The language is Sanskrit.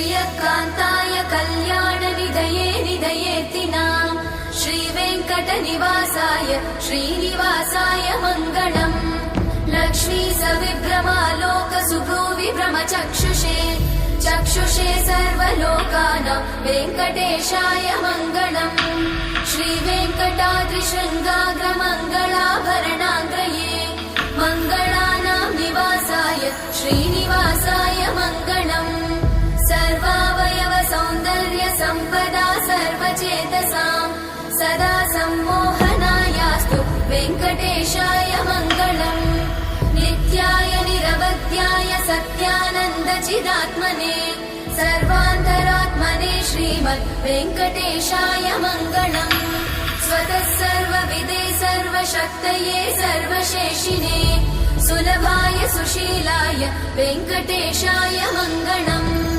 श्रियकान्ताय कल्याणनिधये निधयेतिनाम् श्रीवेङ्कटनिवासाय श्रीनिवासाय मङ्गलम् लक्ष्मी सविभ्रमालोकसुभ्रूविभ्रमचक्षुषे चक्षुषे सर्वलोकानां वेङ्कटेशाय मङ्गलम् श्रीवेङ्कटाद्रिशृङ्गाग्रमङ्गलाभरणाङ्गये मङ्गलानां निवासाय श्रीनिवासाय मङ्गलम् सर्वावयव सौन्दर्य सम्पदा सर्वचेतसां सदा सम्मोहनायास्तु वेङ्कटेशाय मङ्गलम् नित्याय निरवध्याय सत्यानन्दचिदात्मने सर्वान्तरात्मने श्रीमद् वेङ्कटेशाय मङ्गलम् स्वतः सर्वविदे सर्वशक्तये सर्वशेषिने सुलभाय सुशीलाय वेङ्कटेशाय मङ्गलम्